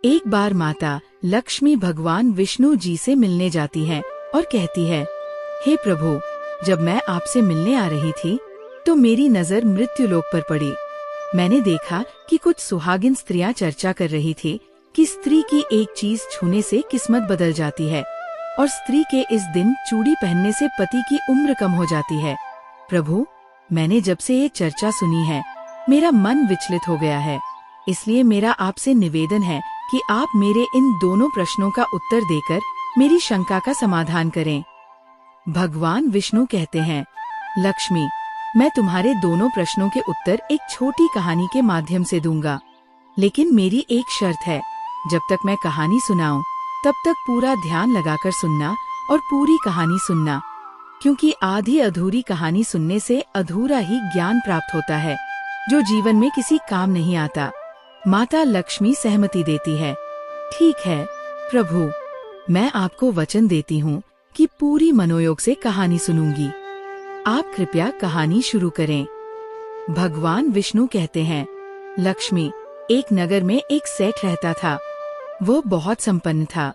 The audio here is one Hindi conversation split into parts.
एक बार माता लक्ष्मी भगवान विष्णु जी से मिलने जाती है और कहती है, हे प्रभु, जब मैं आपसे मिलने आ रही थी तो मेरी नजर मृत्युलोक पर पड़ी। मैंने देखा कि कुछ सुहागिन स्त्रियां चर्चा कर रही थी कि स्त्री की एक चीज छूने से किस्मत बदल जाती है और स्त्री के इस दिन चूड़ी पहनने से पति की उम्र कम हो जाती है। प्रभु, मैंने जब से ये चर्चा सुनी है मेरा मन विचलित हो गया है, इसलिए मेरा आपसे निवेदन है कि आप मेरे इन दोनों प्रश्नों का उत्तर देकर मेरी शंका का समाधान करें। भगवान विष्णु कहते हैं, लक्ष्मी, मैं तुम्हारे दोनों प्रश्नों के उत्तर एक छोटी कहानी के माध्यम से दूंगा, लेकिन मेरी एक शर्त है, जब तक मैं कहानी सुनाऊं तब तक पूरा ध्यान लगाकर सुनना और पूरी कहानी सुनना, क्योंकि आधी अधूरी कहानी सुनने से अधूरा ही ज्ञान प्राप्त होता है जो जीवन में किसी काम नहीं आता। माता लक्ष्मी सहमति देती है। ठीक है प्रभु, मैं आपको वचन देती हूँ कि पूरी मनोयोग से कहानी सुनूंगी। आप कृपया कहानी शुरू करें। भगवान विष्णु कहते हैं, लक्ष्मी, एक नगर में एक सेठ रहता था। वो बहुत संपन्न था।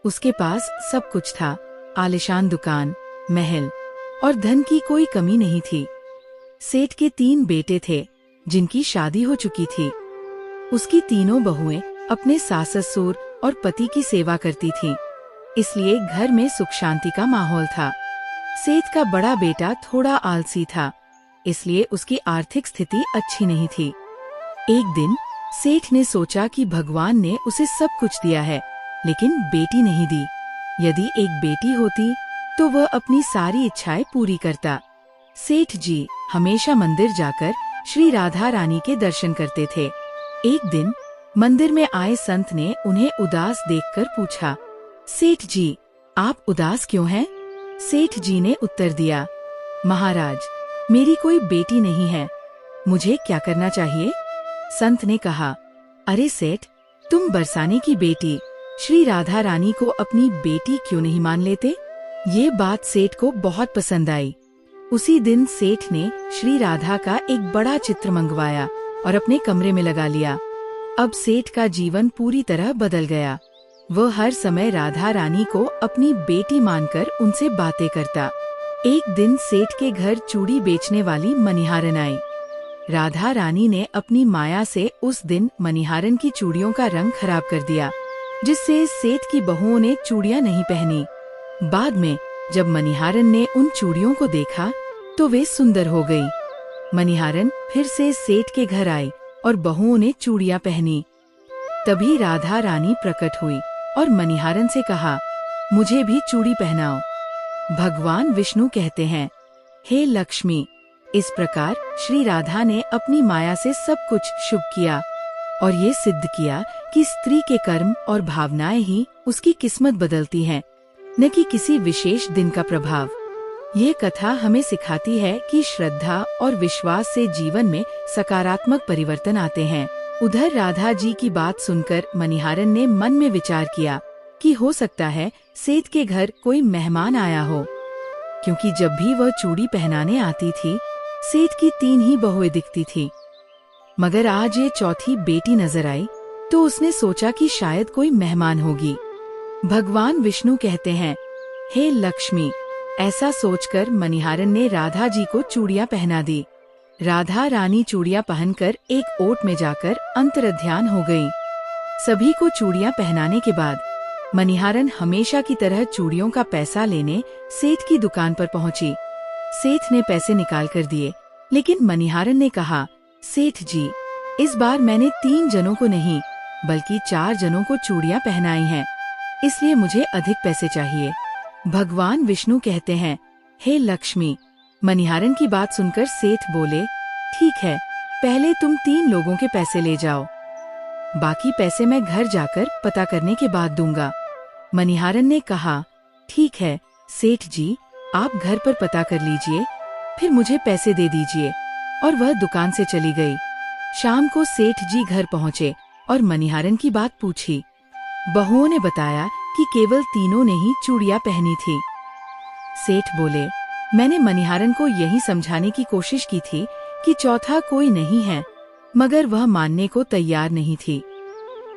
उसके पास सब कुछ था, आलीशान दुकान, महल और धन की कोई कमी नहीं थी। सेठ के 3 बेटे थे जिनकी शादी हो चुकी थी। उसकी तीनों बहुएं अपने सास ससुर और पति की सेवा करती थीं, इसलिए घर में सुख शांति का माहौल था। सेठ का बड़ा बेटा थोड़ा आलसी था, इसलिए उसकी आर्थिक स्थिति अच्छी नहीं थी। एक दिन सेठ ने सोचा कि भगवान ने उसे सब कुछ दिया है, लेकिन बेटी नहीं दी। यदि एक बेटी होती तो वह अपनी सारी इच्छाएं पूरी करता। सेठ जी हमेशा मंदिर जाकर श्री राधा रानी के दर्शन करते थे। एक दिन मंदिर में आए संत ने उन्हें उदास देखकर पूछा, सेठ जी, आप उदास क्यों हैं? सेठ जी ने उत्तर दिया, महाराज, मेरी कोई बेटी नहीं है, मुझे क्या करना चाहिए? संत ने कहा, अरे सेठ, तुम बरसाने की बेटी श्री राधा रानी को अपनी बेटी क्यों नहीं मान लेते? ये बात सेठ को बहुत पसंद आई। उसी दिन सेठ ने श्री राधा का एक बड़ा चित्र मंगवाया और अपने कमरे में लगा लिया। अब सेठ का जीवन पूरी तरह बदल गया। वह हर समय राधा रानी को अपनी बेटी मानकर उनसे बातें करता। एक दिन सेठ के घर चूड़ी बेचने वाली मनिहारन आई। राधा रानी ने अपनी माया से उस दिन मनिहारन की चूड़ियों का रंग खराब कर दिया, जिससे सेठ की बहुओं ने चूड़ियां नहीं पहनी। बाद में जब मनिहारन ने उन चूड़ियों को देखा तो वे सुंदर हो गई। मनिहारन फिर से सेठ के घर आई और बहुओं ने चूड़ियां पहनी। तभी राधा रानी प्रकट हुई और मनिहारन से कहा, मुझे भी चूड़ी पहनाओ। भगवान विष्णु कहते हैं, हे लक्ष्मी, इस प्रकार श्री राधा ने अपनी माया से सब कुछ शुभ किया और ये सिद्ध किया कि स्त्री के कर्म और भावनाएं ही उसकी किस्मत बदलती हैं, न कि किसी विशेष दिन का प्रभाव। ये कथा हमें सिखाती है कि श्रद्धा और विश्वास से जीवन में सकारात्मक परिवर्तन आते हैं। उधर राधा जी की बात सुनकर मनिहारन ने मन में विचार किया कि हो सकता है सेठ के घर कोई मेहमान आया हो, क्योंकि जब भी वह चूड़ी पहनाने आती थी सेठ की 3 ही बहुएं दिखती थी। मगर आज ये चौथी बेटी नजर आई तो उसने सोचा कि शायद कोई मेहमान होगी। भगवान विष्णु कहते हैं, हे लक्ष्मी, ऐसा सोचकर मनिहारन ने राधा जी को चूड़ियां पहना दी। राधा रानी चूड़ियां पहनकर एक ओट में जाकर अंतर्ध्यान हो गईं। सभी को चूड़ियां पहनाने के बाद मनिहारन हमेशा की तरह चूड़ियों का पैसा लेने सेठ की दुकान पर पहुंची। सेठ ने पैसे निकाल कर दिए, लेकिन मनिहारन ने कहा, सेठ जी, इस बार मैंने 3 जनों को नहीं बल्कि 4 जनों को चूड़ियां पहनाई हैं, इसलिए मुझे अधिक पैसे चाहिए। भगवान विष्णु कहते हैं, हे लक्ष्मी, मनिहारन की बात सुनकर सेठ बोले, ठीक है, पहले तुम 3 लोगों के पैसे ले जाओ, बाकी पैसे मैं घर जाकर पता करने के बाद दूंगा। मनिहारन ने कहा, ठीक है सेठ जी, आप घर पर पता कर लीजिए, फिर मुझे पैसे दे दीजिए, और वह दुकान से चली गई। शाम को सेठ जी घर पहुँचे और मनिहारन की बात पूछी। बहुओं ने बताया कि केवल तीनों ने ही चूड़ियां पहनी थी। सेठ बोले, मैंने मनिहारन को यही समझाने की कोशिश की थी कि चौथा कोई नहीं है, मगर वह मानने को तैयार नहीं थी।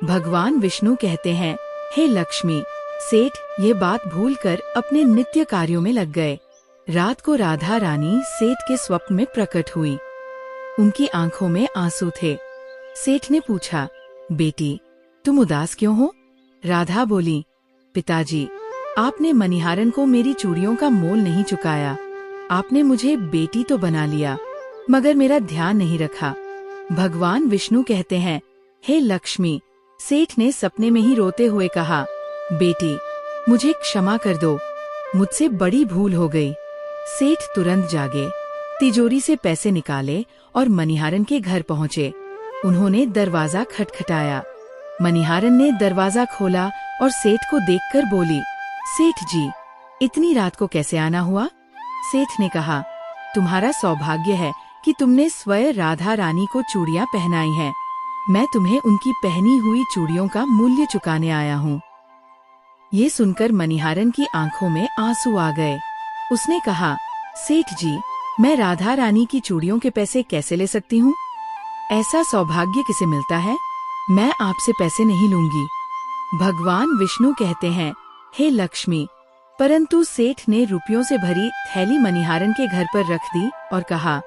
भगवान विष्णु कहते हैं, हे लक्ष्मी, सेठ ये बात भूलकर अपने नित्य कार्यों में लग गए। रात को राधा रानी सेठ के स्वप्न में प्रकट हुई। उनकी आंखों में आंसू थे। सेठ ने पूछा, बेटी तुम उदास क्यों हो? राधा बोली, पिताजी, आपने मणिहारन को मेरी चूड़ियों का मोल नहीं चुकाया। आपने मुझे बेटी तो बना लिया, मगर मेरा ध्यान नहीं रखा। भगवान विष्णु कहते हैं, हे लक्ष्मी, सेठ ने सपने में ही रोते हुए कहा, बेटी मुझे क्षमा कर दो, मुझसे बड़ी भूल हो गई। सेठ तुरंत जागे, तिजोरी से पैसे निकाले और मणिहारन के घर पहुँचे। उन्होंने दरवाजा खटखटाया। मणिहारन ने दरवाजा खोला और सेठ को देखकर बोली, सेठ जी, इतनी रात को कैसे आना हुआ? सेठ ने कहा, तुम्हारा सौभाग्य है कि तुमने स्वयं राधा रानी को चूड़ियां पहनाई हैं। मैं तुम्हें उनकी पहनी हुई चूड़ियों का मूल्य चुकाने आया हूँ। ये सुनकर मणिहारन की आंखों में आंसू आ गए। उसने कहा, सेठ जी, मैं राधा रानी की चूड़ियों के पैसे कैसे ले सकती हूँ? ऐसा सौभाग्य किसे मिलता है? मैं आपसे पैसे नहीं लूंगी। भगवान विष्णु कहते हैं, हे लक्ष्मी, परंतु सेठ ने रुपयों से भरी थैली मणिहारन के घर पर रख दी और कहा,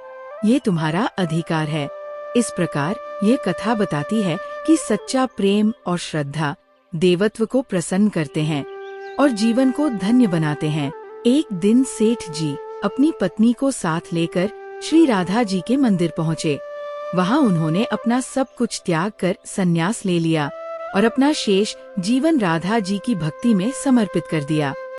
ये तुम्हारा अधिकार है। इस प्रकार ये कथा बताती है कि सच्चा प्रेम और श्रद्धा देवत्व को प्रसन्न करते हैं और जीवन को धन्य बनाते हैं। एक दिन सेठ जी अपनी पत्नी को साथ लेकर श्री राधा जी के मंदिर पहुँचे। वहाँ उन्होंने अपना सब कुछ त्याग कर संन्यास ले लिया और अपना शेष जीवन राधा जी की भक्ति में समर्पित कर दिया।